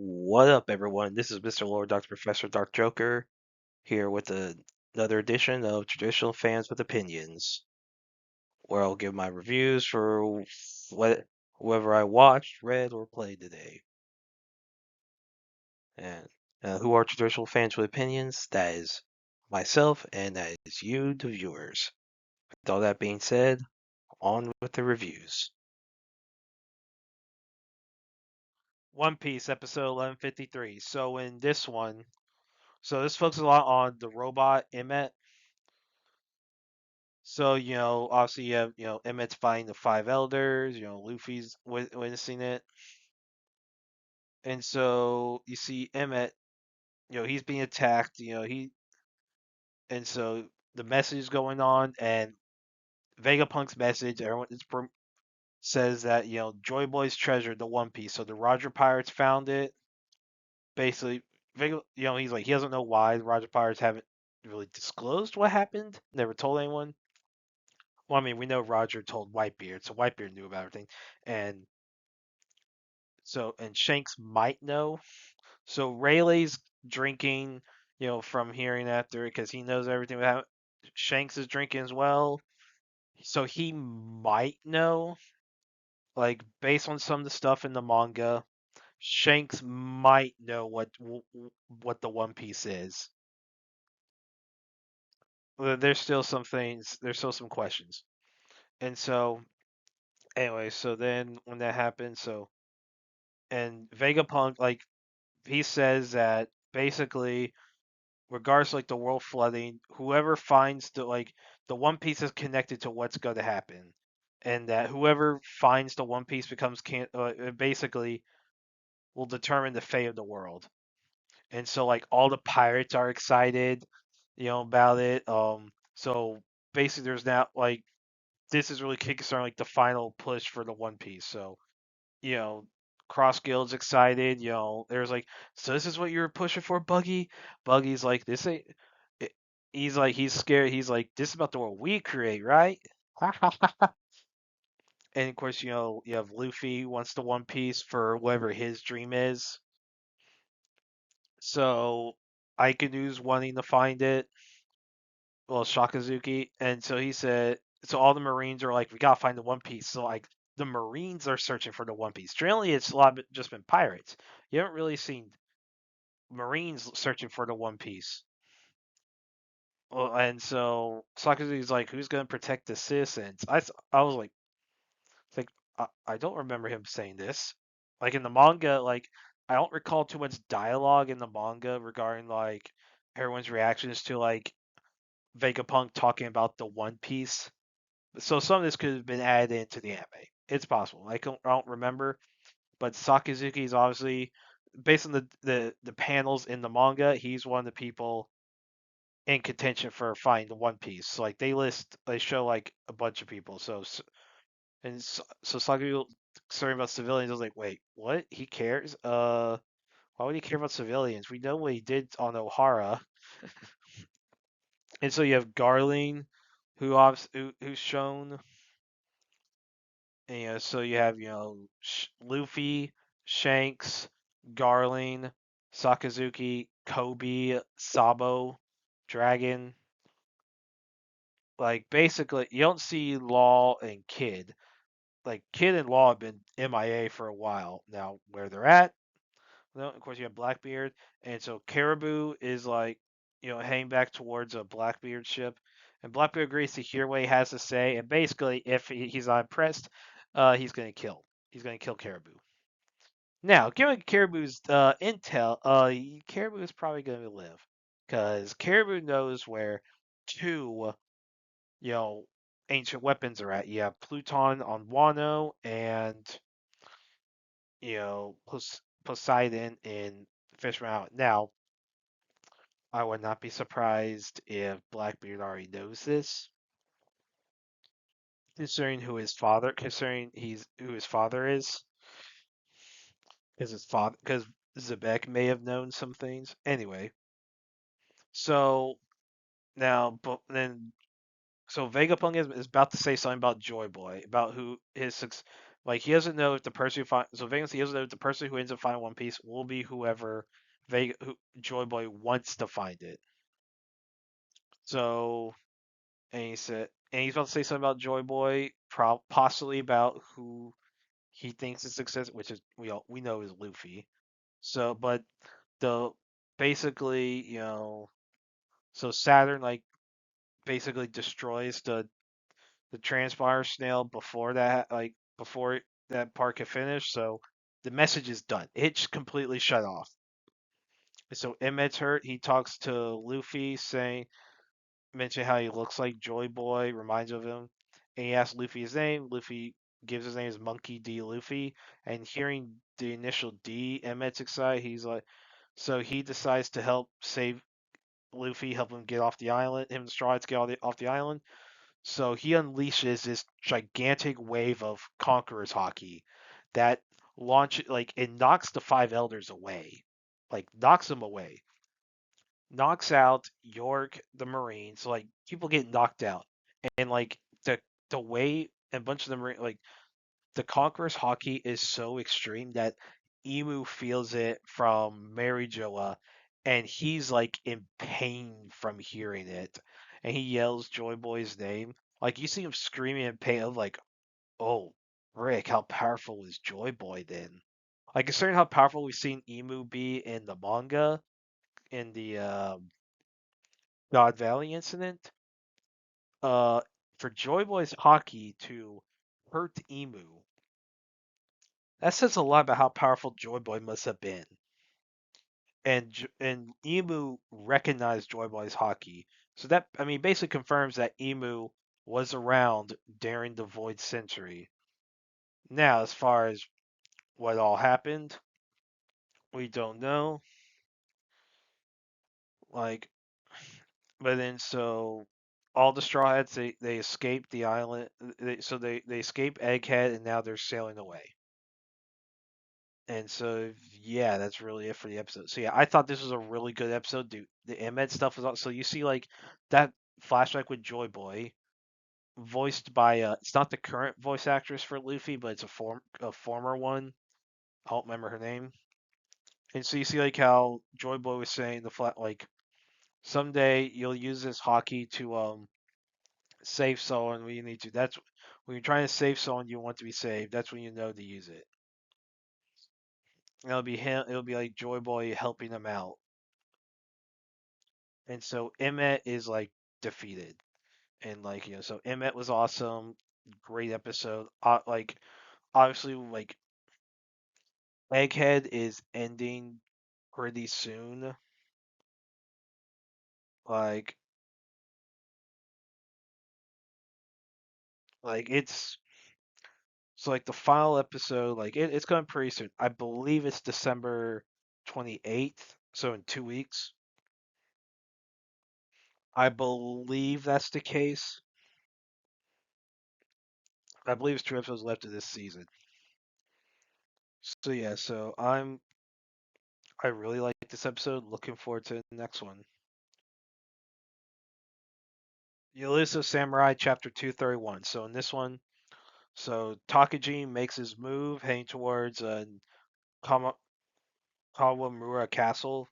What up, everyone? This is Mr. Lord Dr. Professor Dark Joker here with another edition of Traditional Fans with Opinions, where I'll give my reviews for whoever I watched, read, or played today. And who are traditional fans with opinions? That is myself, and that is you, the viewers. With all that being said, on with the reviews. One Piece episode 1153. So in this one, this focuses a lot on the robot Emmet. So, obviously you have, Emmett's fighting the five elders, Luffy's witnessing it. And so you see Emmett, he's being attacked, and so the message is going on, and Vegapunk's message, says that, Joy Boy's treasured the One Piece. So the Roger Pirates found it. Basically, Vega, he's like, he doesn't know why the Roger Pirates haven't really disclosed what happened, never told anyone. Well, I mean, we know Roger told Whitebeard, so Whitebeard knew about everything. And and Shanks might know. So Rayleigh's drinking, from hearing after it because he knows everything about Shanks is drinking as well. So he might know, like based on some of the stuff in the manga, Shanks might know what the One Piece is. There's still some things, there's still some questions. And so anyway, so then when that happens, and Vegapunk, like, he says that basically, regardless like the world flooding, whoever finds the One Piece is connected to what's going to happen, and that whoever finds the One Piece becomes basically will determine the fate of the world. And so like all the pirates are excited, about it. So basically, there's now like this is really kickstarting like the final push for the One Piece. So you know, Cross Guild's excited. There's like, so this is what you were pushing for, Buggy. Buggy's like, this ain't. He's like, he's scared. He's like, this is about the world we create, right? And of course, you have Luffy wants the One Piece for whatever his dream is. So Aikanu's wanting to find it. Well, Shakazuki, and so he said, so all the Marines are like, we gotta find the One Piece. So like, the Marines are searching for the One Piece. Generally, it's a lot just been pirates. You haven't really seen Marines searching for the One Piece. Well, and so Sakazuki's like, who's gonna protect the citizens? I was like, I don't remember him saying this. Like in the manga, like I don't recall too much dialogue in the manga regarding like everyone's reactions to like Vegapunk talking about the One Piece. So some of this could have been added into the anime. It's possible. I don't remember, but Sakazuki is obviously based on the panels in the manga. He's one of the people in contention for finding the One Piece. So like they show like a bunch of people. So Sakazuki concerned about civilians. I was like, wait, what? He cares? Why would he care about civilians? We know what he did on Ohara. And so you have Garling, who's shown. And, so you have Luffy, Shanks, Garling, Sakazuki, Kobe, Sabo, Dragon. Like basically, you don't see Law and Kid. Like Kid and Law have been MIA for a while now. Where they're at, well, of course, you have Blackbeard, and so Caribou is like, heading back towards a Blackbeard ship, and Blackbeard agrees to hear what he has to say, and basically, if he's not impressed, he's gonna kill. He's gonna kill Caribou. Now, given Caribou's intel, Caribou is probably gonna live, because Caribou knows where two, you know, ancient weapons are at. You have Pluton on Wano, and Poseidon in Fishman Island. Now, I would not be surprised if Blackbeard already knows this, considering who his father is, because Zebek may have known some things. Anyway, so now, but then, so Vegapunk is about to say something about Joy Boy, about who his Like he doesn't know if the person who finds so Vegas he doesn't know if the person who ends up finding One Piece will be whoever Joy Boy wants to find it. So and he said and he's about to say something about Joy Boy, possibly about who he thinks is success, which is we know is Luffy. So but the basically so Saturn like basically destroys the transpire snail before that part can finish. So the message is done. It's completely shut off. So Emmet's hurt. He talks to Luffy, mention how he looks like Joy Boy, reminds of him, and he asks Luffy his name. Luffy gives his name as Monkey D. Luffy, and hearing the initial D, Emmet's excited. He's like, so he decides to help save Luffy, help him get off the island. Him and Straw Hats get off the island. So he unleashes this gigantic wave of Conqueror's Hockey that like it knocks the five elders away, like knocks them away, knocks out York, the Marines. Like people get knocked out, and like the way a bunch of them like the Conqueror's Hockey is so extreme that Emu feels it from Mary Joa, and he's like in pain from hearing it, and he yells Joy Boy's name. Like you see him screaming in pain. I'm like, oh, Rick, how powerful is Joy Boy then? Like considering how powerful we've seen Emu be in the manga in the God Valley incident, uh, for Joy Boy's hockey to hurt Emu, that says a lot about how powerful Joy Boy must have been. And Emu recognized Joy Boy's hockey, so that I mean basically confirms that Emu was around during the Void Century. Now, as far as what all happened, we don't know. Like, but then so all the Straw Hats they escaped the island. They escape Egghead and now they're sailing away. And so yeah, that's really it for the episode. So yeah, I thought this was a really good episode, dude. The Emmett stuff was so you see like that flashback with Joy Boy, voiced by it's not the current voice actress for Luffy, but it's a former one. I don't remember her name. And so you see like how Joy Boy was saying the flat like someday you'll use this hockey to save someone when you need to. That's when you're trying to save someone you want to be saved. That's when you know to use it. And it'll be him. It'll be like Joy Boy helping him out. And so Emmett is like defeated, and like so Emmett was awesome, great episode. Like obviously, like Egghead is ending pretty soon. Like it's so like the final episode, like it's coming pretty soon. I believe it's December 28th, so in 2 weeks. I believe that's the case. I believe it's 2 episodes left of this season. So yeah, I really like this episode. Looking forward to the next one. The Elusive Samurai Chapter 231. So in this one, so Takagi makes his move heading towards Kama, Kawamura Castle.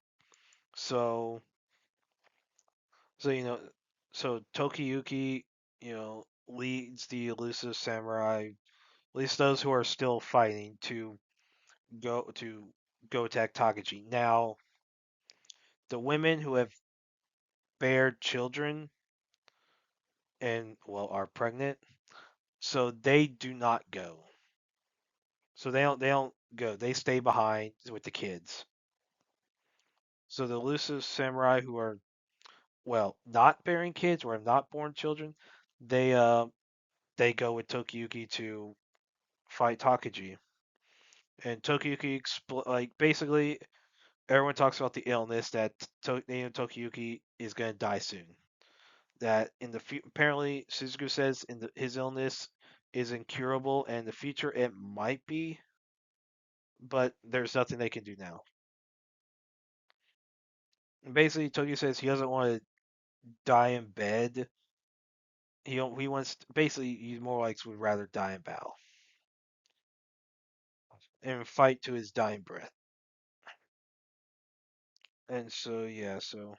So so so Tokiyuki, leads the Elusive Samurai, at least those who are still fighting go to go attack Takagi. Now, the women who have bared children and well are pregnant, so they do not go. So they don't go. They stay behind with the kids. So the elusive samurai who are well not bearing kids or have not born children, they uh they go with Tokiyuki to fight Takagi. And Tokiyuki like basically everyone talks about the illness that Tokiyuki is gonna die soon. That in the apparently Suzuku says his illness is incurable, and in the future it might be, but there's nothing they can do now. And basically, Tokyo says he doesn't want to die in bed. He wants basically he more likes would rather die in battle. and fight to his dying breath. And so yeah, so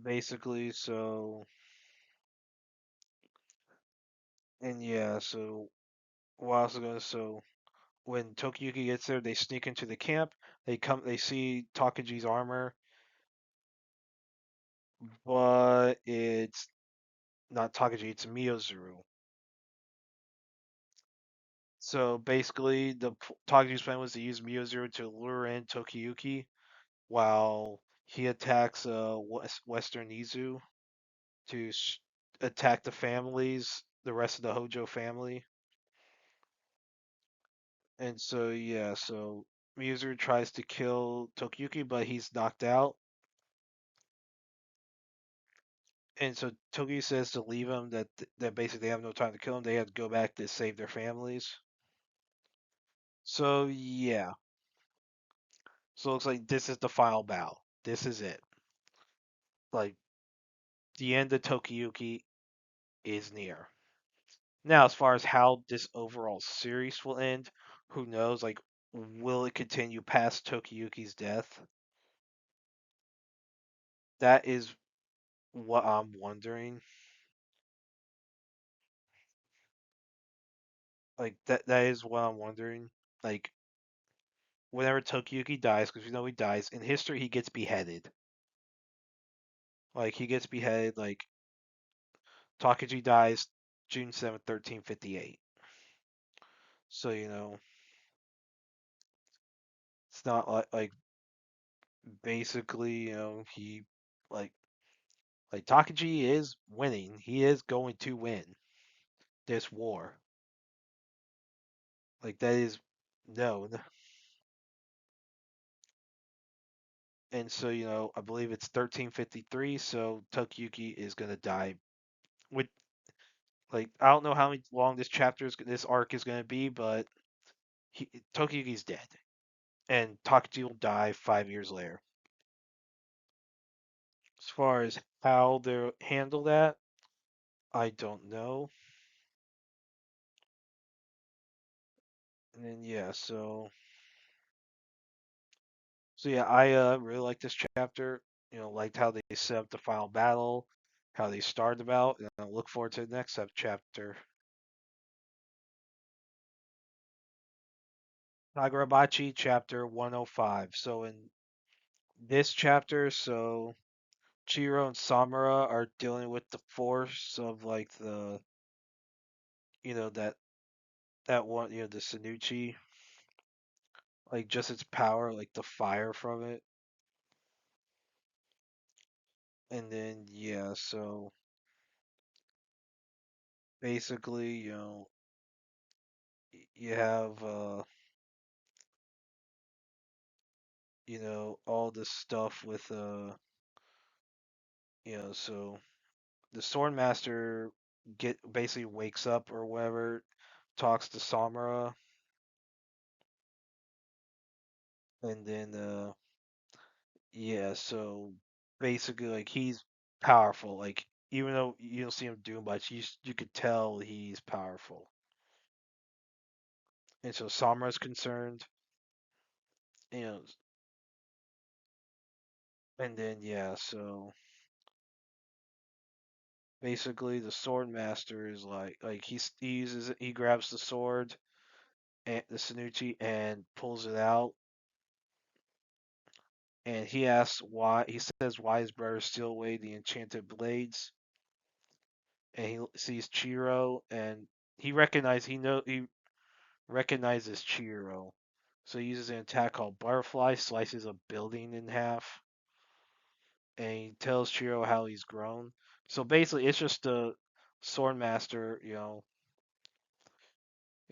basically, so and yeah, so what else is gonna so when Tokiyuki gets there, they sneak into the camp. They see Takaji's armor, but it's not Takaji, it's Miyazuru. So basically, Takaji's plan was to use Miyazuru to lure in Tokiyuki while he attacks Western Izu to attack the families, the rest of the Hojo family. And so yeah, so Miyazuru tries to kill Tokiyuki, but he's knocked out. And so Tokiyuki says to leave him, that basically they have no time to kill him. They have to go back to save their families. So yeah, so it looks like this is the final battle. This is it. Like the end of Tokiyuki is near. Now, as far as how this overall series will end, who knows? Like, will it continue past Tokiyuki's death? That is what I'm wondering. Like that is what I'm wondering. Like whenever Tokiyuki dies, because we know he dies in history, he gets beheaded. Like he gets beheaded. Like Takaji dies June 7th, 1358. So it's not like basically he like Takaji is winning. He is going to win this war. Like that is known. And so I believe it's 1353. So Tokiyuki is gonna die. With like I don't know how long this arc is gonna be, but Tokiyuki's dead, and Takaji will die 5 years later. As far as how they handle that, I don't know. And then yeah, so yeah, I really like this chapter. Liked how they set up the final battle, how they started about, and I look forward to the next chapter. Kagurabachi Chapter 105. So in this chapter, so Chiro and Samura are dealing with the force of like the that one the Sanuchi, like just its power, like the fire from it. And then yeah, so basically, you have all this stuff with so the Swordmaster basically wakes up or whatever, talks to Samura, and then yeah, so basically like he's powerful. Like even though you don't see him do much, you could tell he's powerful. And so Samura's concerned, you know, and then yeah, so basically the sword master is like he grabs the sword and the Sanuchi and pulls it out, and he says why his brothers steal away the enchanted blades, and he sees Chiro, and he recognizes Chiro. So he uses an attack called Butterfly, slices a building in half, and he tells Chiro how he's grown. So basically, it's just the Swordmaster,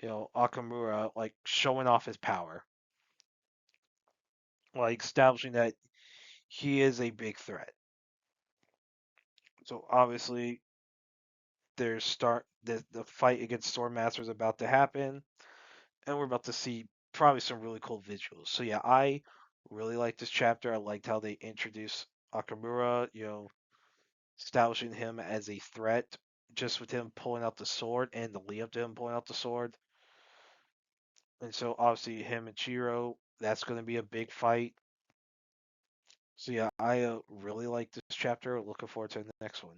Akamura, like showing off his power, like establishing that he is a big threat. So obviously, the fight against Swordmaster is about to happen, and we're about to see probably some really cool visuals. So yeah, I really like this chapter. I liked how they introduced Akamura, establishing him as a threat, just with him pulling out the sword and the lead up to him pulling out the sword. And so obviously him and Chiro, that's going to be a big fight. So yeah, I really like this chapter. Looking forward to the next one.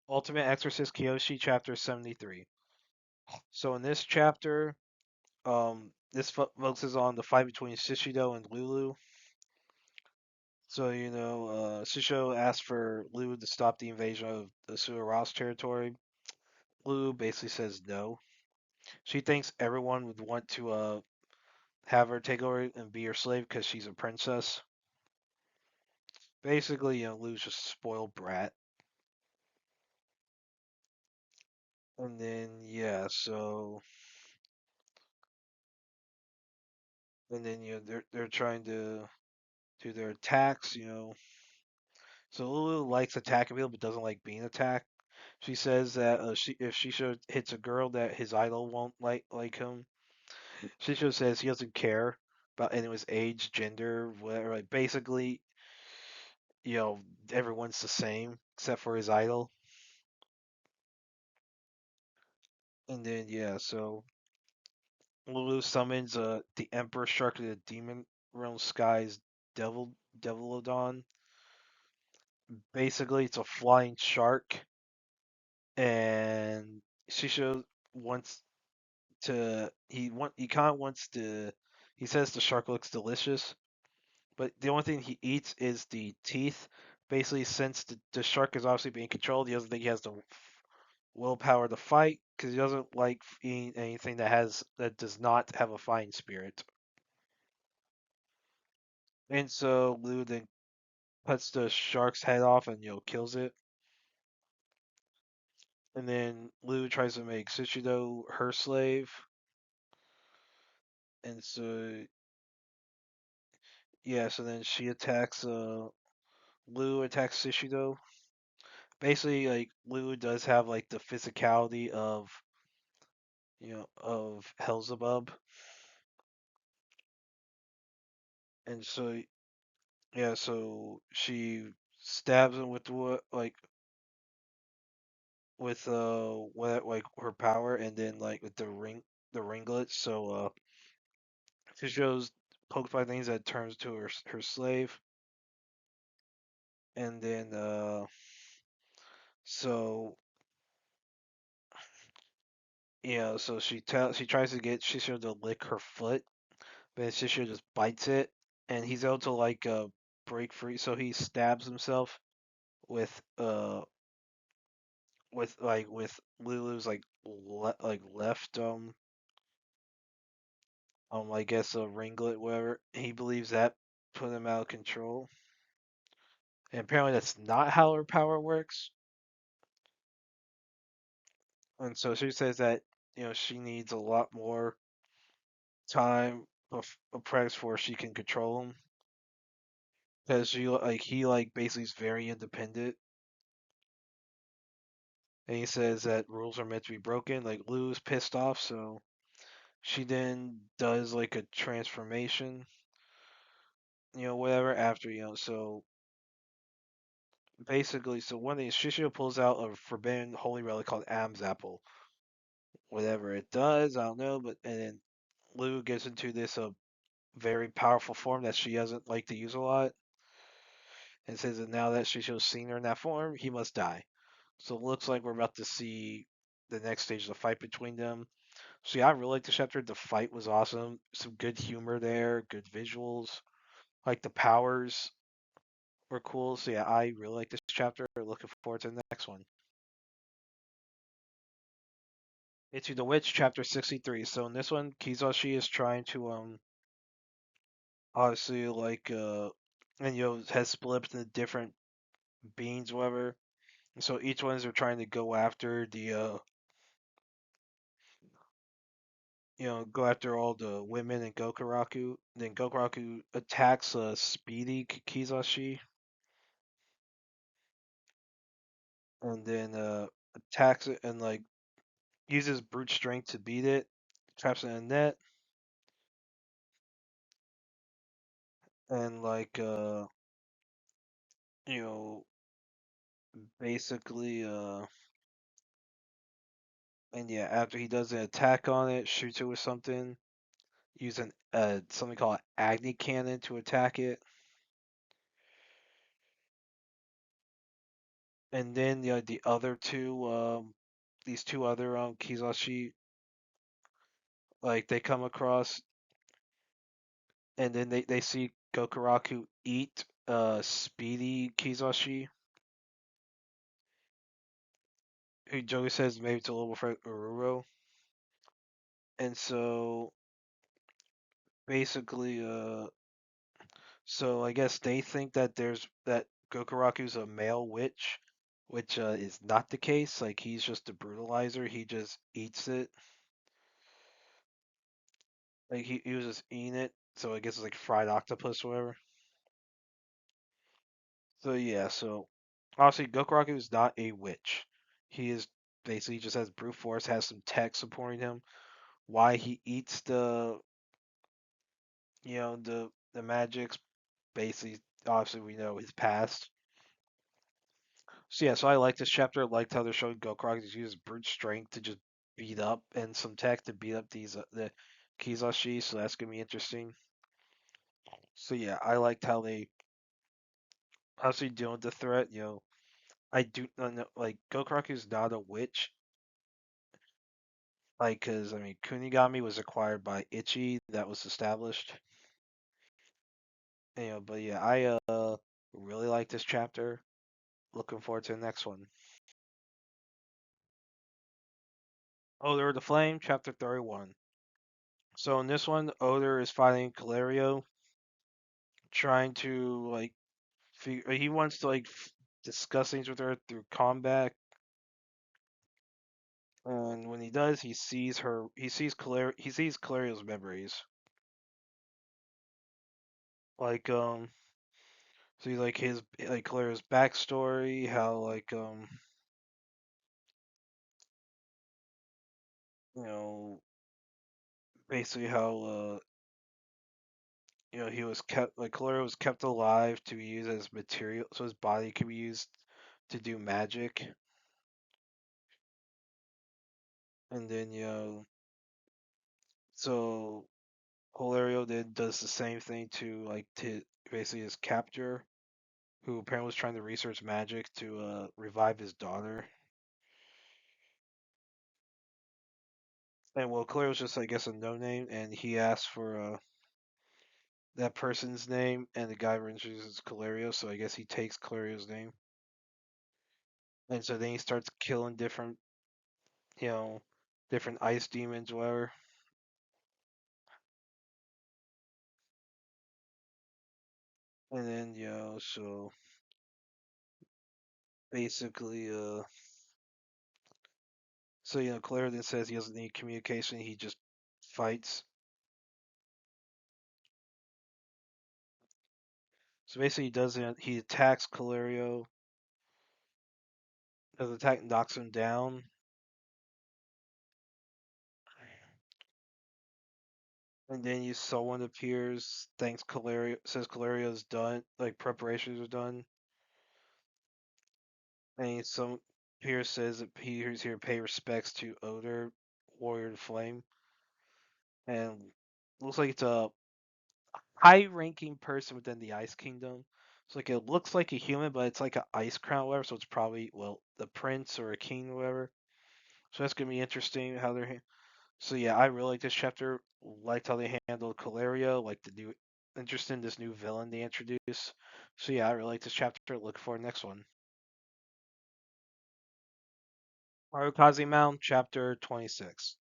Ultimate Exorcist Kiyoshi Chapter 73. So in this chapter, this focuses on the fight between Shishido and Lulu. So Shishido asks for Lulu to stop the invasion of the Suarouse territory. Lulu basically says no. She thinks everyone would want to have her take over and be her slave because she's a princess. Basically, Lulu's just a spoiled brat. And then they're trying to do their attacks. So Lulu likes attacking people but doesn't like being attacked. She says that if Shisho hits a girl, that his idol won't like him. Shisho says he doesn't care about anyone's age, gender, whatever. Like basically, everyone's the same except for his idol. And then so Lulu summons the Emperor Shark of the Demon Realm Skies Devilodon. Basically, it's a flying shark, and Shisho wants he kind of wants to. He says the shark looks delicious, but the only thing he eats is the teeth. Basically, since the shark is obviously being controlled, he doesn't think he has the willpower to fight because he doesn't like eating anything that does not have a fighting spirit. And so Lou then cuts the shark's head off and kills it. And then Lou tries to make Sushido her slave. And so so then she attacks Lou attacks Sushido. Basically like Lou does have like the physicality of Hellzebub. And so so she stabs him with what like with what like her power and then like with the ringlet. So she shows Pokefire things that turns to her slave, and then so so she tries to get Shishio to lick her foot, but Shishio just bites it, and he's able to like break free. So he stabs himself with with Lulu's like left I guess a ringlet whatever. He believes that put him out of control, and apparently that's not how her power works. And so she says that she needs a lot more time of practice before she can control him because he like basically is very independent. And he says that rules are meant to be broken. Like Lou's pissed off, so she then does like a transformation, whatever after So basically, so one thing Shishio pulls out a forbidden holy relic called Am's apple. Whatever it does, I don't know, but and then Lou gets into this very powerful form that she doesn't like to use a lot, and says that now that Shisho's seen her in that form, he must die. So it looks like we're about to see the next stage of the fight between them. So yeah, I really liked the chapter. The fight was awesome. Some good humor there, good visuals. Like the powers were cool. So yeah, I really like this chapter. Looking forward to the next one. Into the Witch, chapter 63. So in this one, Kizoshi is trying to obviously like and has split up into different beings, whatever. And so each ones are trying to go after the go after all the women in Gokuraku. Then Gokuraku attacks Speedy Kizashi, and then attacks it and like uses brute strength to beat it, traps it in a net, and like you know basically And yeah, after he does an attack on it, shoots it with something, using something called Agni Cannon to attack it. And then the other two, these two other Kizashi, like they come across, and then they see Gokuraku eat Speedy Kizashi, who Joey says maybe it's a little for Ururo. And so basically, so I guess they think that that Gokuraku's a male witch, which is not the case. Like he's just a brutalizer. He just eats it. Like he was just eating it. So I guess it's like fried octopus or whatever. So yeah, so obviously Gokuraku is not a witch. He is basically just has brute force, has some tech supporting him. Why he eats the magics, basically obviously we know his past. So yeah, so I like this chapter. I liked how they're showing Gokuraku just use brute strength to just beat up and some tech to beat up these the Kizashi, so that's gonna be interesting. So yeah, I liked how they obviously dealing with the threat, I do not know, like Gokuraku's not a witch, like because I mean Kunigami was acquired by Ichi, that was established. But yeah, I really like this chapter. Looking forward to the next one. Odor of the Flame, chapter 31. So in this one, Odor is fighting Calerio, trying to like he wants to like discuss things with her through combat. And when he does, he sees Clario's memories. Like see like his like Clario's backstory, how like you know basically how he was kept like Clario was kept alive to be used as material, so his body could be used to do magic. And then so Hilario then does the same thing to like to basically his captor, who apparently was trying to research magic to revive his daughter. And well, Clario's just I guess a no name, and he asks for that person's name, and the guy introduces Calerio, so I guess he takes Clario's name. And so then he starts killing you know, different ice demons, whatever. And then, so basically, so Claire then says he doesn't need communication, he just fights. So basically, he attacks Calerio. The attack knocks him down, and then someone appears. Thanks Calerio, says Calerio's done, like preparations are done, and some Pierce says that he's here to pay respects to Odor, Warrior of Flame, and looks like it's a high-ranking person within the Ice Kingdom. So like it looks like a human, but it's like an ice crown, or whatever. So it's probably the prince or a king, or whatever. So that's gonna be interesting how they're. So yeah, I really like this chapter. Liked how they handled Calerio. Like the new, interested in this new villain they introduced. So yeah, I really like this chapter. Look for the next one. Harukaze Mound, chapter 26.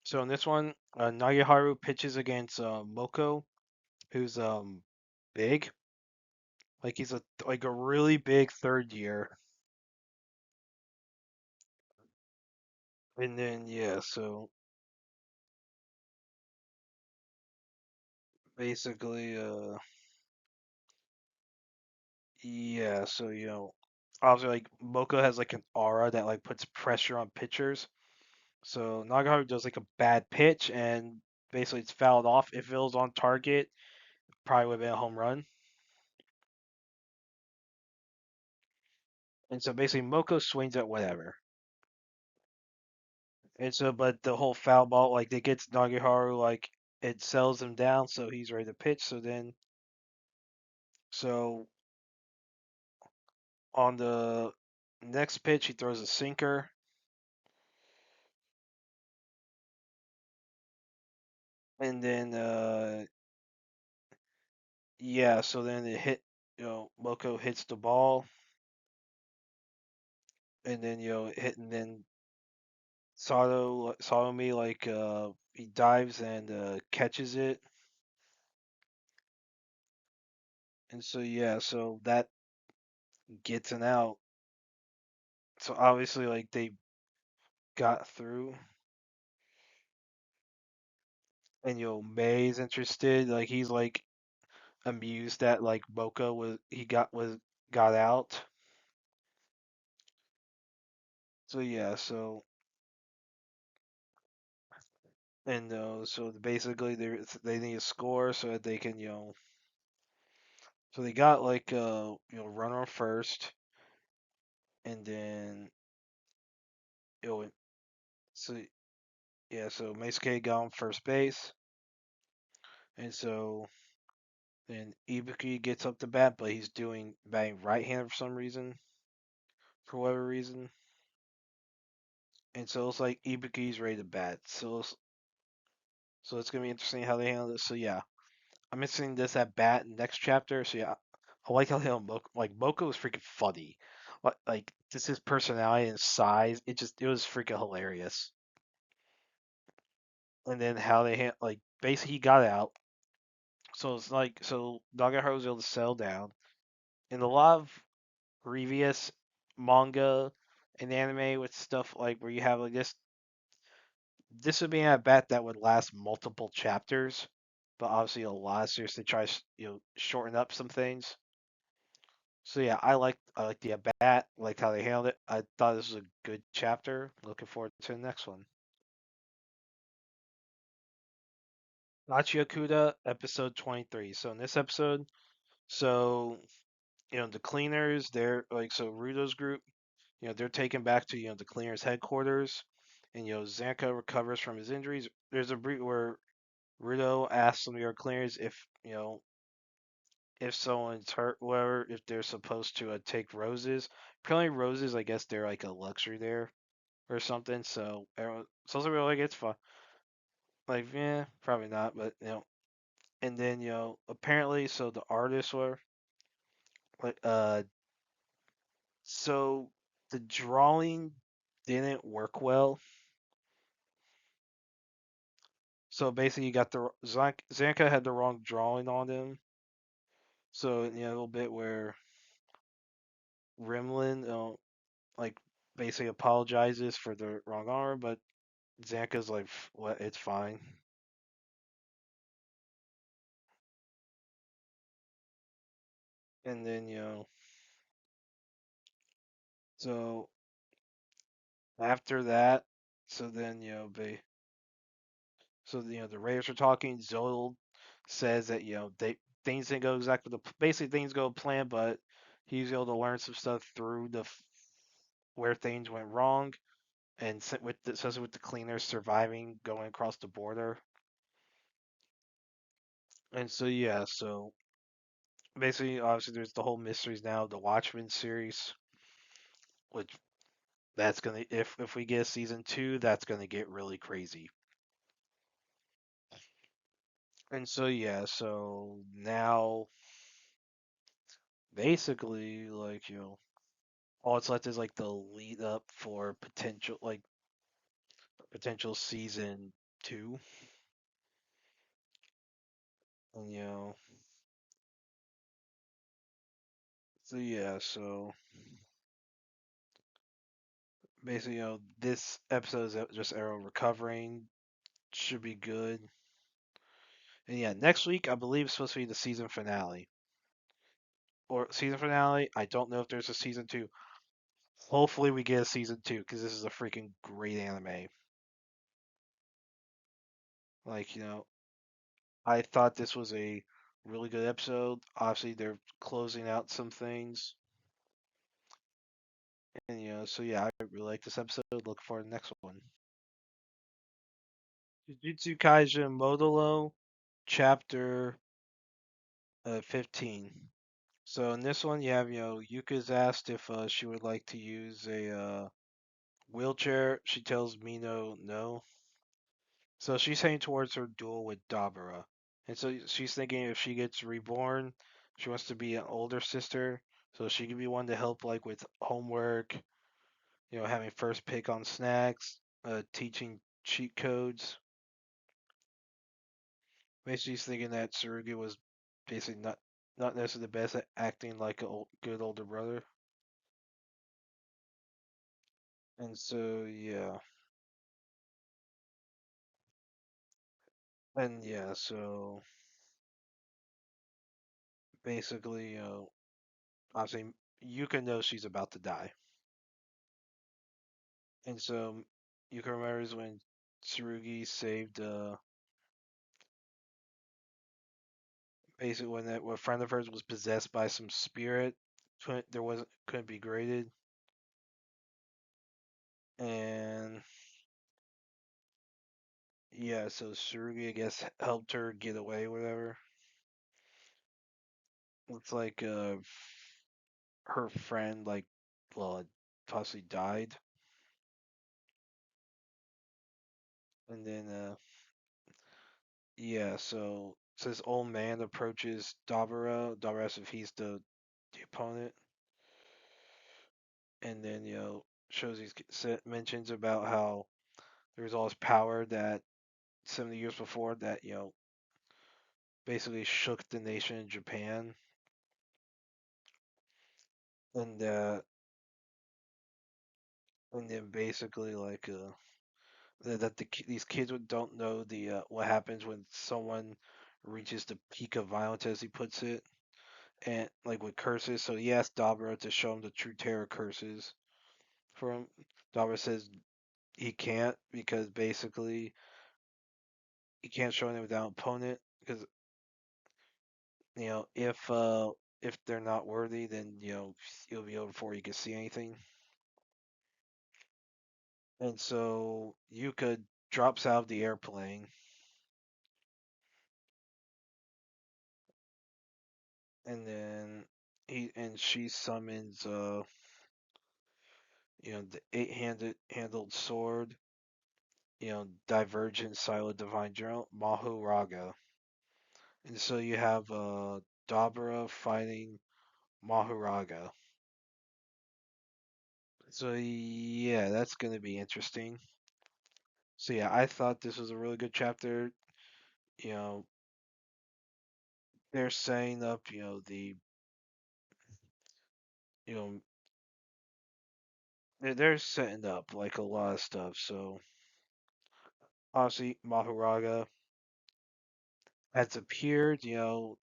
So in this one, Nagiharu pitches against Moko, who's big. Like he's a really big third year. And then yeah, so basically yeah, so obviously like Moko has like an aura that like puts pressure on pitchers. So Nagaharu does like a bad pitch and basically it's fouled off. If it was on target, probably would have been a home run. And so basically Moko swings at whatever. And so, but the whole foul ball, like, it gets Nagiharu, like, it sells him down, so he's ready to pitch. So then, so on the next pitch, he throws a sinker, and then, yeah, so then it hit, Moko hits the ball, and then, it hit, and then Satomi, like, he dives and catches it. And so, yeah, so that gets an out. So obviously, like, they got through. And May's interested. Like, he's like amused that like Boca got out. So yeah, so basically they need a score so that they can so they got like runner on first, and then you know so yeah, so Meisuke got on first base, and so then Ibuki gets up to bat, but he's doing batting right-handed for some reason, for whatever reason. And so it's like Ibuki's ready to bat. So it's gonna be interesting how they handle this. So yeah, I'm missing this at bat next chapter. So yeah, I like how they handle Moko. Like Moko was freaking funny. Like just his personality and size. It was freaking hilarious. And then how they like basically he got out. So it's like so Nagaharu was able to settle down. In a lot of previous manga and anime with stuff like where you have like this would be a bat that would last multiple chapters, but obviously a lot of series they try to shorten up some things. So yeah, I like the bat, like how they handled it. I thought this was a good chapter. Looking forward to the next one. Gachiakuta episode 23. So in this episode, so the cleaners, they're like so Rudo's group, they're taken back to the cleaners headquarters, and Zanka recovers from his injuries. There's a brief where Rudo asks some of your cleaners if someone's hurt, whatever, if they're supposed to take roses. Apparently, roses, I guess they're like a luxury there or something. So everyone, so some people are like it's fun. Like, yeah, probably not, but And then apparently, so the artists were like, so the drawing didn't work well. So basically, you got Zanka had the wrong drawing on him. So a little bit where Rimlin, like basically apologizes for the wrong armor, but Zanka's like, what? It's fine. And then so after that, so then so the Raiders are talking. Zold says that they things didn't go exactly basically things go plan, but he's able to learn some stuff through where things went wrong, and especially with the cleaners surviving going across the border. And so yeah, so basically, obviously, there's the whole mysteries now of the Watchmen series, which that's gonna if we get a season two, that's gonna get really crazy. And so yeah, so now basically like all it's left is like the lead up for potential season two. And so yeah, so basically this episode is just Arrow recovering, should be good. And yeah, next week I believe it's supposed to be the season finale. Or season finale. I don't know if there's a season two. Hopefully we get a season two because this is a freaking great anime. Like, I thought this was a really good episode. Obviously they're closing out some things. And so yeah, I really like this episode. Look forward to the next one. Jujutsu Kaisen Modulo Chapter 15. So in this one, you have, Yuka's asked if she would like to use a wheelchair. She tells Mino no. So she's heading towards her duel with Dabura. And so she's thinking if she gets reborn, she wants to be an older sister. So she could be one to help like with homework, having first pick on snacks, teaching cheat codes. Basically, she's thinking that Tsurugi was basically not necessarily the best at acting like a good older brother. And so yeah, and yeah, so basically, obviously Yuka knows she's about to die, and so Yuka remembers when Tsurugi saved, basically when a friend of hers was possessed by some spirit, couldn't be graded, and yeah, so Tsurugi I guess helped her get away, whatever. Looks like her friend like, well, possibly died, and then yeah, so this old man approaches Dabura. Dabura asks if he's the opponent, and then shows mentions about how there was all this power that 70 years before that basically shook the nation of Japan, and then basically like these kids don't know what happens when someone reaches the peak of violence, as he puts it, and like with curses. So he asked Dabra to show him the true terror curses for him. Dabra says he can't because basically he can't show them without an opponent because if they're not worthy, then it'll be over before you can see anything. And so Yuka drops out of the airplane, and then she summons the eight handled sword, Divergent Silent Divine Journal, Mahuraga. And so you have Dabra fighting Mahuraga. So yeah, that's gonna be interesting. So yeah, I thought this was a really good chapter. You know, they're setting up, you know, they're setting up like a lot of stuff. So obviously Mahuraga has appeared, Shikigami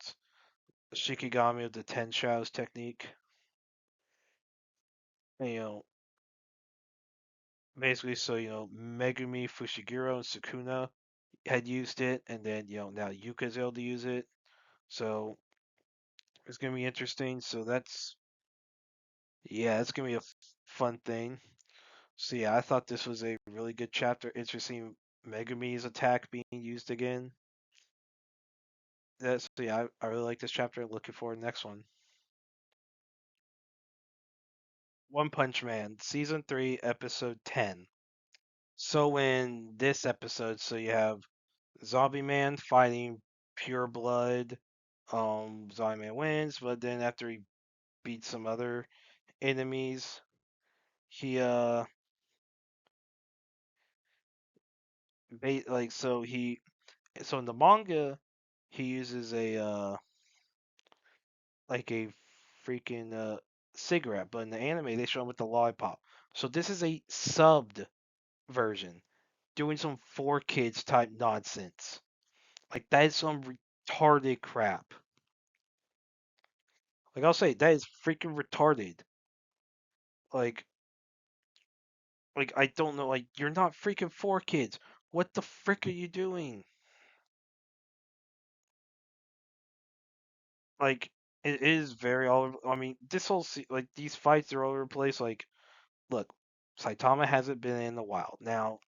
of the Ten Shadows technique. And, basically, so Megumi, Fushiguro, and Sukuna had used it, and then now Yuka's able to use it. So it's gonna be interesting. So that's yeah, it's gonna be a fun thing. So yeah, I thought this was a really good chapter. Interesting Megumi's attack being used again. That's yeah, I really like this chapter. Looking forward to the next one. One Punch Man, season 3, episode 10. So in this episode, so you have Zombie Man fighting Pure Blood. Zombie Man wins, but then after he beats some other enemies, he so in the manga he uses a like a freaking cigarette, but in the anime they show him with the lollipop. So this is a subbed version, doing some 4 kids type nonsense. Like that is some retarded crap. Like I'll say that is freaking retarded. Like I don't know. Like you're not freaking 4 kids. What the frick are you doing? Like it is very all. I mean, this whole like these fights are all over the place. Like, look, Saitama hasn't been in a while now.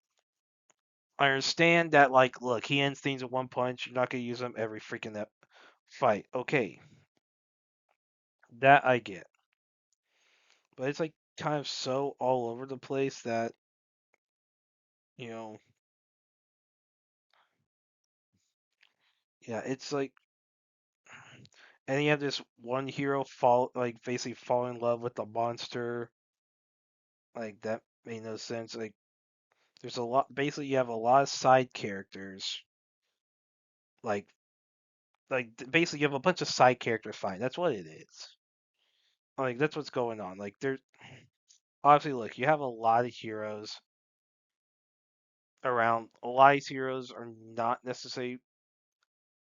I understand that, like, look, he ends things with one punch. You're not gonna use him every freaking fight. Okay, that I get, but it's like kind of so all over the place that you know, yeah, it's like, and you have this one hero like basically fall in love with the monster. Like that made no sense. Like there's a lot. Basically, you have a lot of side characters. Like basically you have a bunch of side characters fighting. That's what it is. Like that's what's going on. Like there's obviously, look, you have a lot of heroes around. A lot of these heroes are not necessarily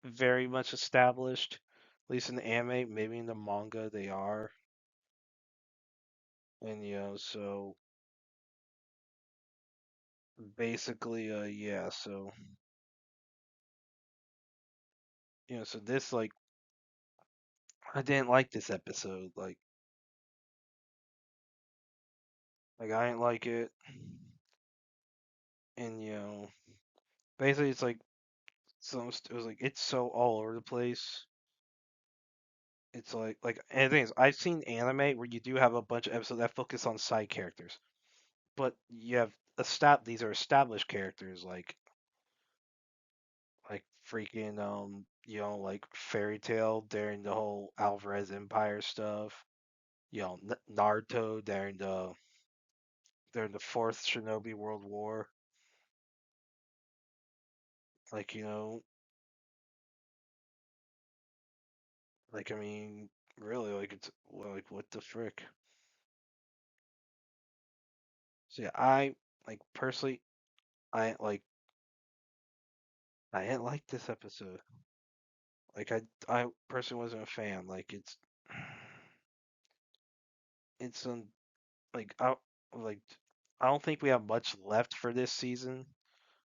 very much established. At least in the anime, maybe in the manga they are. And so basically, yeah. So so this, like, I didn't like this episode. Like I didn't like it. And basically it's like it was like it's so all over the place. It's and the thing is, I've seen anime where you do have a bunch of episodes that focus on side characters, but you have these are established characters like freaking like Fairy Tail during the whole Alvarez Empire stuff. Naruto during the fourth Shinobi World War. Like I mean, really, like it's like what the frick. So yeah, I like personally, I like I didn't like this episode. Like I personally wasn't a fan. Like it's like like I don't think we have much left for this season.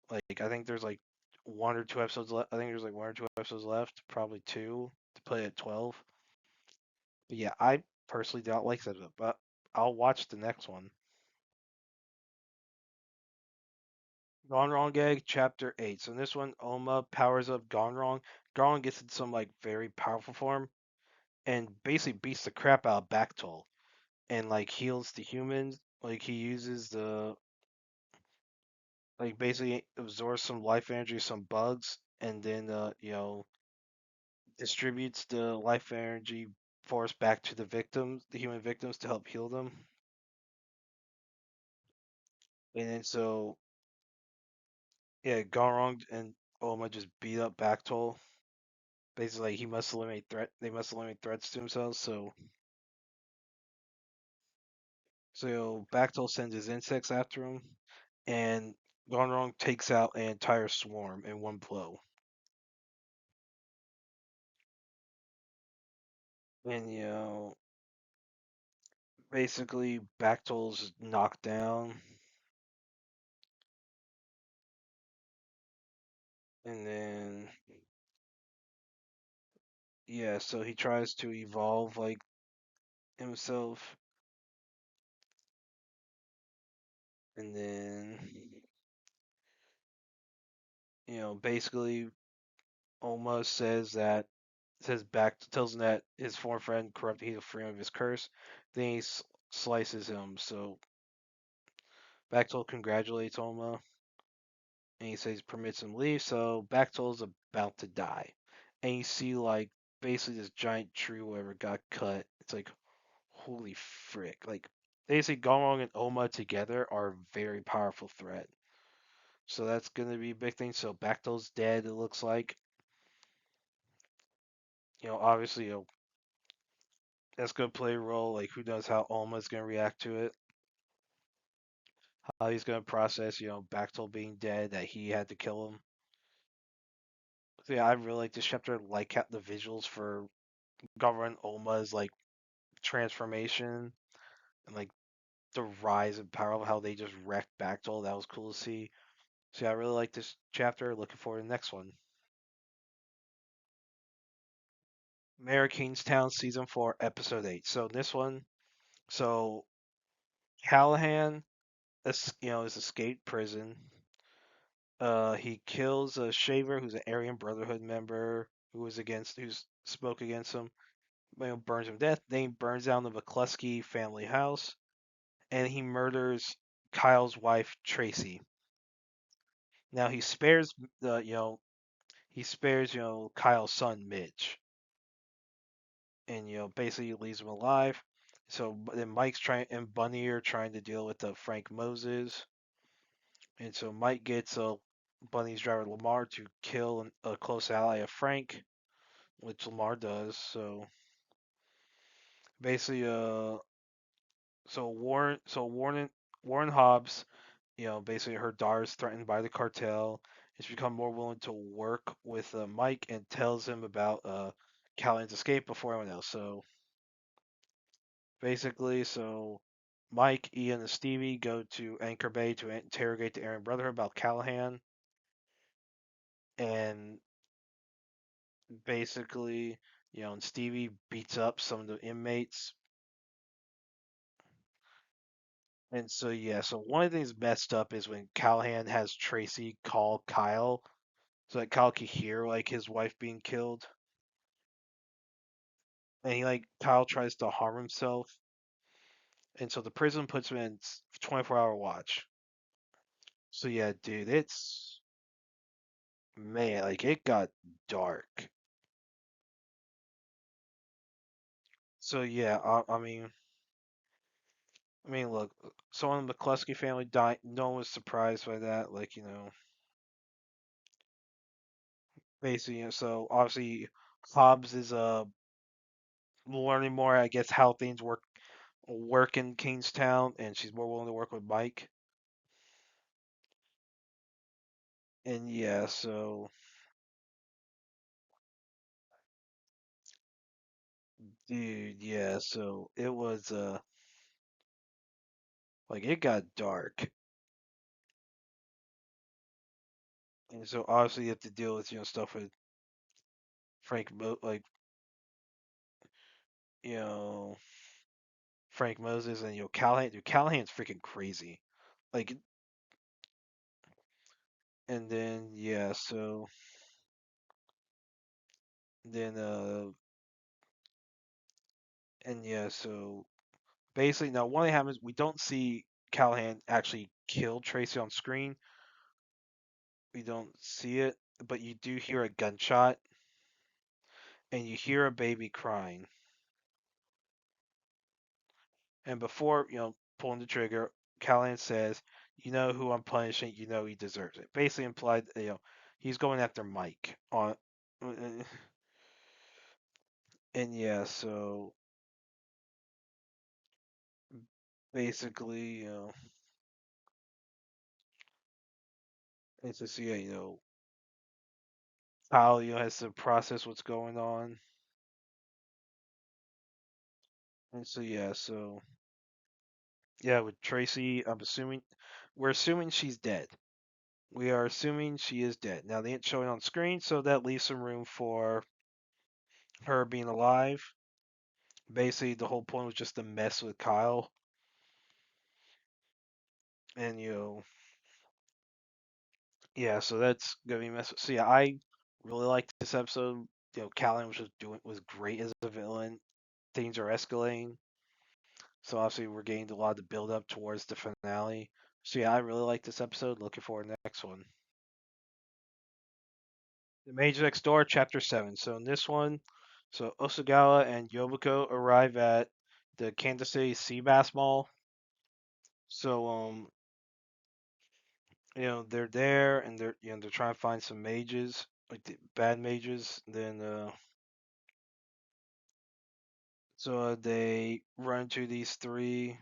Like I think there's like one or two episodes left. I think there's like one or two episodes left, probably two to play at 12. But yeah, I personally don't like that, but I'll watch the next one. Gonron Egg Chapter 8. So in this one, Oma powers up Gonron. Gonron gets in some like very powerful form and basically beats the crap out of Bactol and like heals the humans. Like he uses the like basically absorbs some life energy, some bugs, and then distributes the life energy force back to the victims, the human victims, to help heal them. And then so yeah, Gonron and Oma just beat up Bactol. Basically, like, he must eliminate threat. They must eliminate threats to themselves. So Bactol sends his insects after him, and Gonron takes out an entire swarm in one blow. And basically Bactol's knocked down, and then yeah, so he tries to evolve like himself, and then basically Oma says back tells him that his former friend corrupted he'll free him of his curse. Then he slices him. So Bactol congratulates Oma, and he says permits him leave. So Bactol's about to die, and you see like basically this giant tree whatever got cut. It's like holy frick! Like basically Gonrong and Oma together are a very powerful threat. So that's gonna be a big thing. So Bactol's dead. It looks like. Obviously, that's gonna play a role. Like, who knows how Oma's gonna react to it? How he's gonna process, Bactol being dead, that he had to kill him. So yeah, I really like this chapter. Like the visuals for Governor Oma's like transformation and like the rise and power of how they just wrecked Bactol. That was cool to see. So yeah, I really like this chapter. Looking forward to the next one. Mayor Kingstown season 4 episode 8. So this one, so Callahan, is escaped prison. He kills a shaver who's an Aryan Brotherhood member who spoke against him. Burns him to death. Then he burns down the McCluskey family house, and he murders Kyle's wife Tracy. Now he spares the he spares Kyle's son Midge, and basically leaves him alive. So then Mike's trying and Bunny are trying to deal with the Frank Moses, and so Mike gets Bunny's driver Lamar to kill a close ally of Frank, which Lamar does. So basically, Warren Hobbs, basically her daughter is threatened by the cartel. She's become more willing to work with Mike and tells him about Callahan's escape before anyone else. So basically, Mike, Ian, and Stevie go to Anchor Bay to interrogate the Aryan Brotherhood about Callahan, and basically, and Stevie beats up some of the inmates. And so yeah, so one of the things messed up is when Callahan has Tracy call Kyle so that Kyle could hear like his wife being killed. And Kyle tries to harm himself. And so the prison puts him in 24-hour watch. So yeah, dude, it's man, it got dark. So yeah, I mean, look, someone in the McCluskey family died. No one was surprised by that. Basically, so obviously Hobbs is learning more, I guess, how things work in Kingstown, and she's more willing to work with Mike. And yeah, so dude, yeah, so it was it got dark, and so obviously you have to deal with stuff with you know Frank Moses and Callahan. Dude, Callahan's freaking crazy. Like, and then yeah, so then and yeah, so basically now one thing happens, we don't see Callahan actually kill Tracy on screen. We don't see it, but you do hear a gunshot and you hear a baby crying. And before, pulling the trigger, Callahan says, "You know who I'm punishing. You know he deserves it." Basically implied, he's going after Mike on, and yeah, so basically, it's just yeah, Kyle, has to process what's going on, and so yeah, with Tracy, we're assuming she's dead. We are assuming she is dead. Now they ain't showing on screen, so that leaves some room for her being alive. Basically, the whole point was just to mess with Kyle, and yeah. So that's gonna be mess. So yeah, I really liked this episode. Callan was great as a villain. Things are escalating, so obviously we're getting a lot of the build up towards the finale. So yeah, I really like this episode. Looking forward to the next one. The Mage Next Door, Chapter 7. So in this one, Osagawa and Yobiko arrive at the Kansas City Sea Bass Mall. So they're there and they're trying to find some mages, like the bad mages. Then they run to these three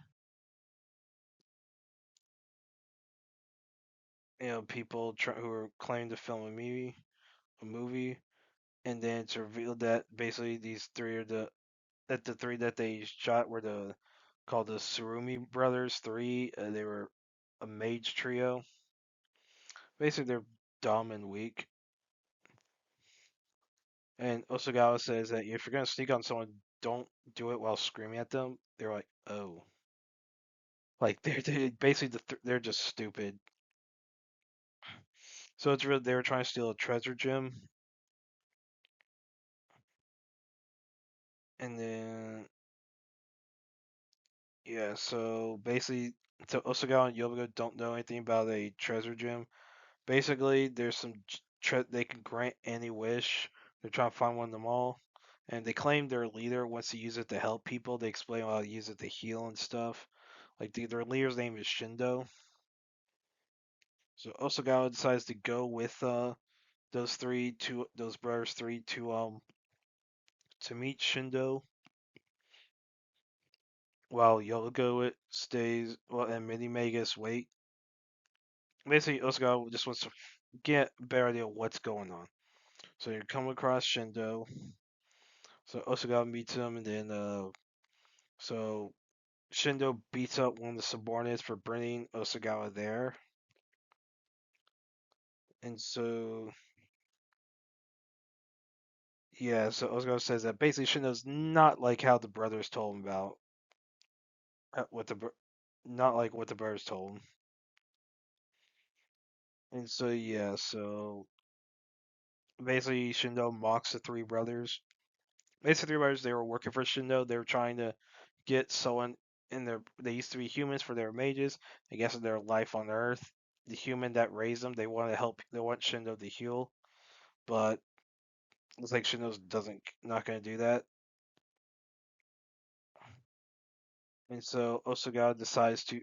people who are claiming to film a movie, and then it's revealed that basically these three are the three that they shot were called the Surumi brothers. Three, they were a mage trio. Basically, they're dumb and weak. And Osagawa says that if you're gonna sneak on someone, don't do it while screaming at them. They're like, oh, like they're basically they're just stupid. So it's really they were trying to steal a treasure gem, and then yeah. So basically, so Osagawa and Yobigo don't know anything about a treasure gem. Basically, there's some they can grant any wish. They're trying to find one of them all, and they claim their leader wants to use it to help people. They explain how to use it to heal and stuff. Like their leader's name is Shindo. So Osagawa decides to go with those brothers three to meet Shindo, while Yogo stays and Mini Magus wait. Basically, Osagawa just wants to get a better idea of what's going on. So you come across Shindo. So Osagawa meets him, and then so Shindo beats up one of the subordinates for bringing Osagawa there, and so yeah, so Osagawa says that basically Shindo's not like how the brothers told him about what not like what the brothers told him, and so yeah, so basically Shindo mocks the three brothers. Basically, three brothers they were working for Shindo. They were trying to get someone in their. They used to be humans for their mages. I guess in their life on Earth, the human that raised them, they want to help. They want Shindo to heal, but it's like Shindo's doesn't not going to do that. And so Osagawa decides to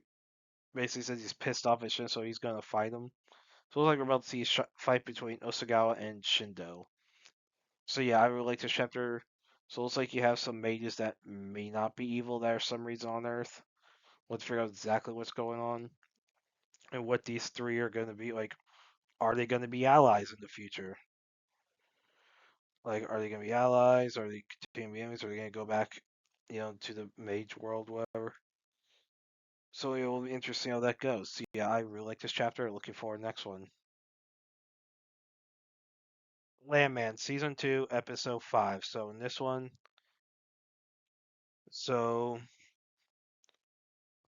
basically says he's pissed off at Shindo, so he's going to fight him. So it looks like we're about to see a fight between Osagawa and Shindo. So yeah, I really like this chapter. So it looks like you have some mages that may not be evil that are some reason on Earth. Let's figure out exactly what's going on and what these three are going to be like. Are they going to be allies in the future? Like, are they going to be allies? Are they going to be enemies? Are they going to go back, to the mage world, whatever? So it will be interesting how that goes. So, yeah, I really like this chapter. Looking forward to the next one. Landman, Season 2, Episode 5. So in this one, so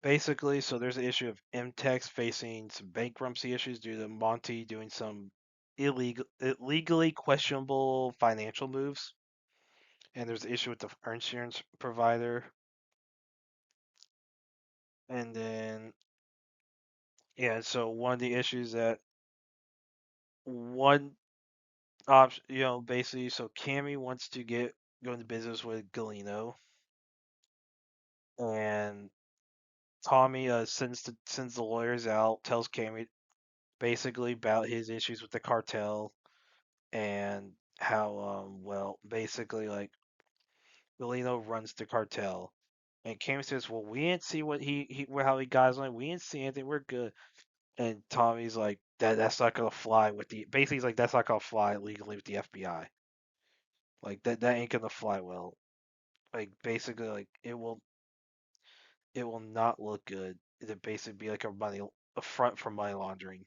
basically, so there's an issue of MTech's facing some bankruptcy issues due to Monty doing some illegally questionable financial moves. And there's an issue with the insurance provider. And then, yeah, so one of the issues that one option, basically, so Cammy wants to go into business with Galeno, and Tommy sends the lawyers out, tells Cammy basically about his issues with the cartel and how basically like Galeno runs the cartel. And Cammy says, "Well, we didn't see what how he guys on. We didn't see anything. We're good." And Tommy's like, that's not gonna fly with the basically he's like that's not gonna fly legally with the FBI. Like that ain't gonna fly well. Like basically like it will not look good. It'd basically be like a front for money laundering.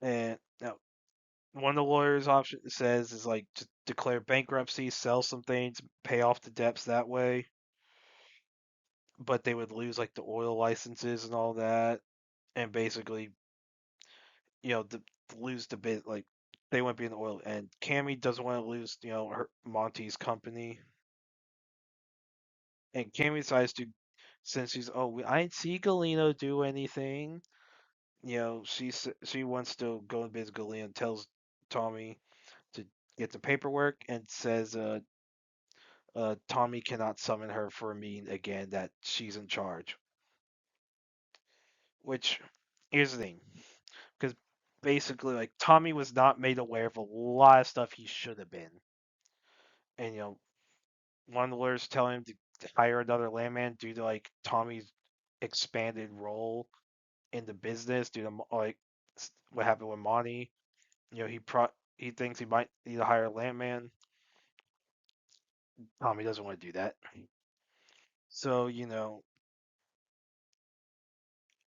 And now one of the lawyers option says is like to declare bankruptcy, sell some things, pay off the debts that way. But they would lose like the oil licenses and all that, and basically lose the bit like they wouldn't be in the oil. And Cammy doesn't want to lose her Monty's company, and Cammy decides to since she's I didn't see Galeno do anything. She wants to go and visit Galeno. Tells Tommy to get the paperwork and says Tommy cannot summon her for a meeting again. That she's in charge. Which here's the thing, because basically like Tommy was not made aware of a lot of stuff he should have been, and one of the lawyers telling him to hire another landman due to like Tommy's expanded role in the business due to like what happened with Monty. He thinks he might need to hire a landman. Tommy doesn't want to do that. So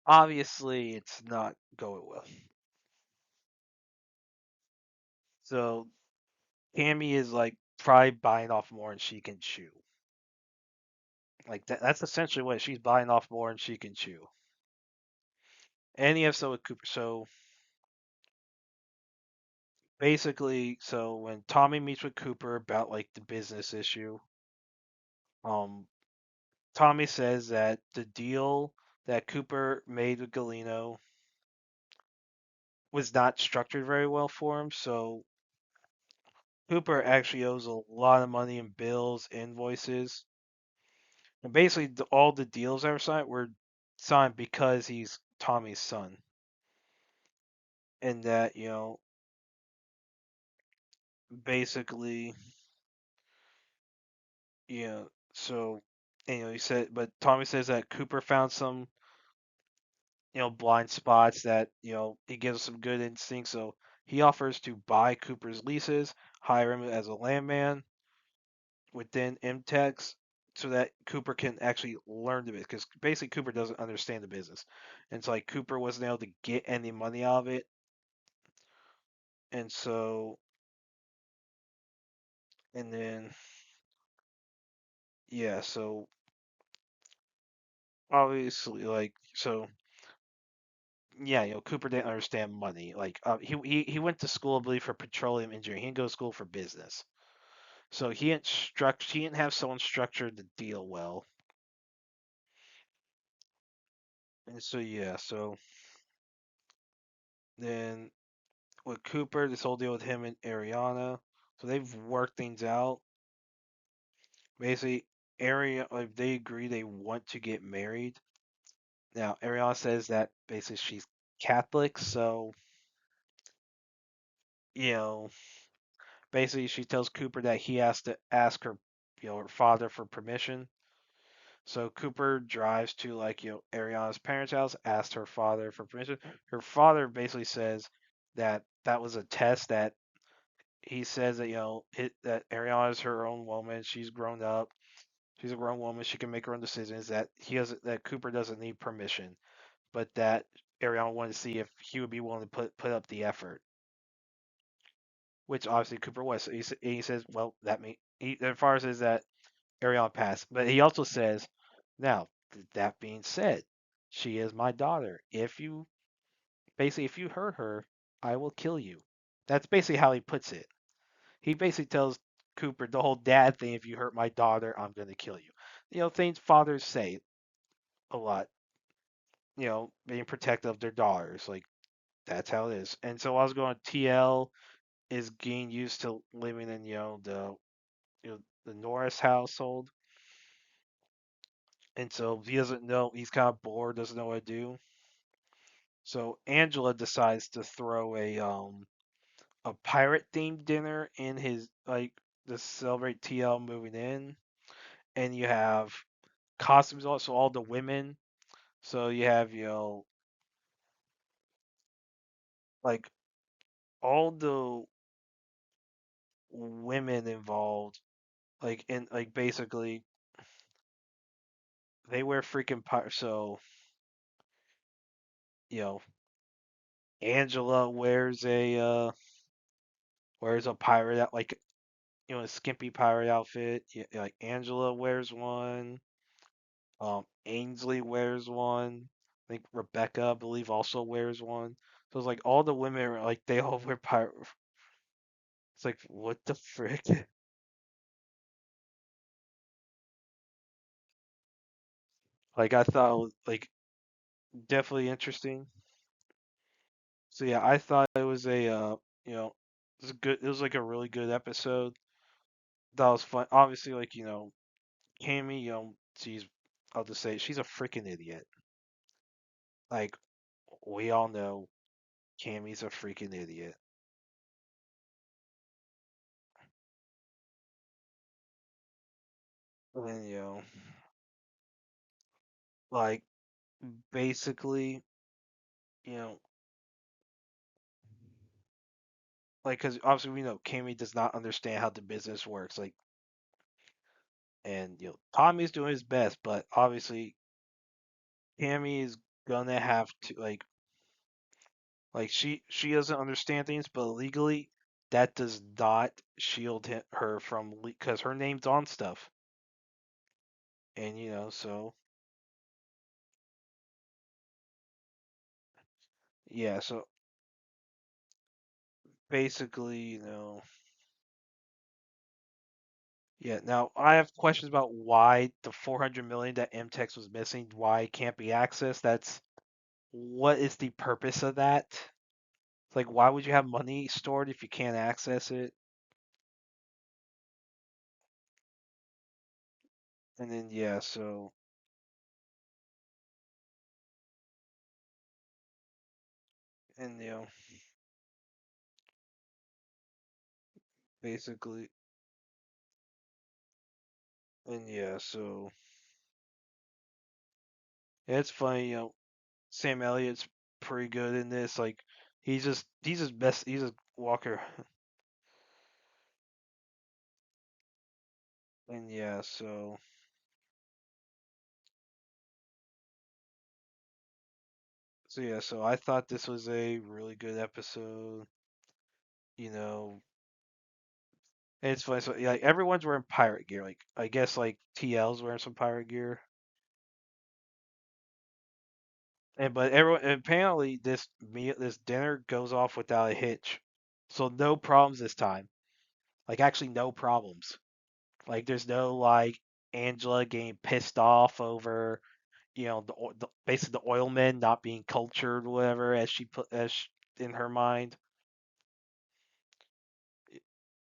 obviously it's not going well. So Cammy is like probably buying off more than she can chew. Like that's essentially what she's buying off more than she can chew. Any episode with Cooper. So basically, so when Tommy meets with Cooper about like the business issue, um, Tommy says that the deal that Cooper made with Galeno was not structured very well for him. So Cooper actually owes a lot of money in bills, invoices, and basically all the deals that were signed were signed because he's Tommy's son, and that basically so he said, but Tommy says that Cooper found some blind spots that he gives some good instincts, so he offers to buy Cooper's leases, hire him as a landman within MTech's so that Cooper can actually learn the business. Because basically, Cooper doesn't understand the business. And it's like Cooper wasn't able to get any money out of it. And so, and then, yeah, so obviously, yeah, Cooper didn't understand money. Like, he went to school, I believe, for petroleum engineering. He didn't go to school for business. So he didn't have someone structure the deal well. And so, yeah, so then with Cooper, this whole deal with him and Ariana. So they've worked things out. Basically, like they agree they want to get married. Now, Ariana says that basically she's Catholic, so you know, basically she tells Cooper that he has to ask her, her father for permission. So Cooper drives to Ariana's parents' house, asks her father for permission. Her father basically says that that was a test that he says that that Ariana is her own woman. She's grown up. She's a grown woman. She can make her own decisions. That Cooper doesn't need permission, but that Ariana wanted to see if he would be willing to put up the effort, which obviously Cooper was. So he says, well, as far as that Ariana passed, but he also says, now that being said, she is my daughter. If you hurt her, I will kill you. That's basically how he puts it. He basically tells Cooper the whole dad thing. If you hurt my daughter, I'm going to kill you. Things fathers say a lot. Being protective of their daughters. Like that's how it is. And so I was going. TL is getting used to living in the Norris household, and so he doesn't know. He's kind of bored. Doesn't know what to do. So Angela decides to throw a pirate themed dinner in his to celebrate TL moving in, and you have costumes also all the women. So you have like all the women involved, basically they wear freaking so you know Angela wears a pirate out a skimpy pirate outfit. Like Angela wears one. Ainsley wears one. I think Rebecca, I believe, also wears one. So it's like all the women are like they all wear pirate. It's like what the frick? Like I thought it was definitely interesting. So yeah, I thought it was it was good. It was like a really good episode. That was fun. Obviously, Cammy, I'll just say she's a freaking idiot. Like we all know, Cammy's a freaking idiot. And like basically, you know, because obviously we know Cammy does not understand how the business works. And Tommy's doing his best, but obviously Cammy is gonna have to she doesn't understand things, but legally that does not shield her from because her name's on stuff, and so yeah, so basically, yeah. Now I have questions about why the 400 million that MTech was missing, why it can't be accessed. That's what is the purpose of that? Like, why would you have money stored if you can't access it? And then yeah, so and basically, and yeah, so yeah, it's funny, Sam Elliott's pretty good in this. Like, he's just best. He's just Walker, and yeah, so yeah, so I thought this was a really good episode. You know, and it's funny. So yeah, like everyone's wearing pirate gear. Like I guess like TL's wearing some pirate gear, and but everyone and apparently this dinner goes off without a hitch. So no problems this time. Like actually no problems. Like there's no like Angela getting pissed off over basically the oil men not being cultured, whatever, as she put in her mind,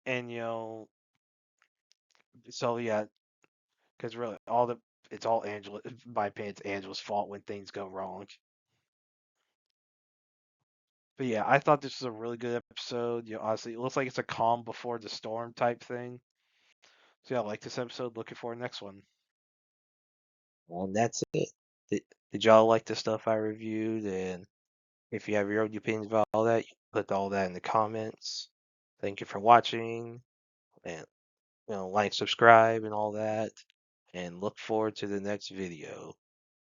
and so yeah, because really it's all Angela. In my opinion, it's Angela's fault when things go wrong. But yeah, I thought this was a really good episode. Honestly, it looks like it's a calm before the storm type thing. So yeah, I like this episode. Looking for the next one. Well, that's it. Did y'all like the stuff I reviewed? And if you have your own opinions about all that, you can put all that in the comments. Thank you for watching, and like, subscribe, and all that. And look forward to the next video.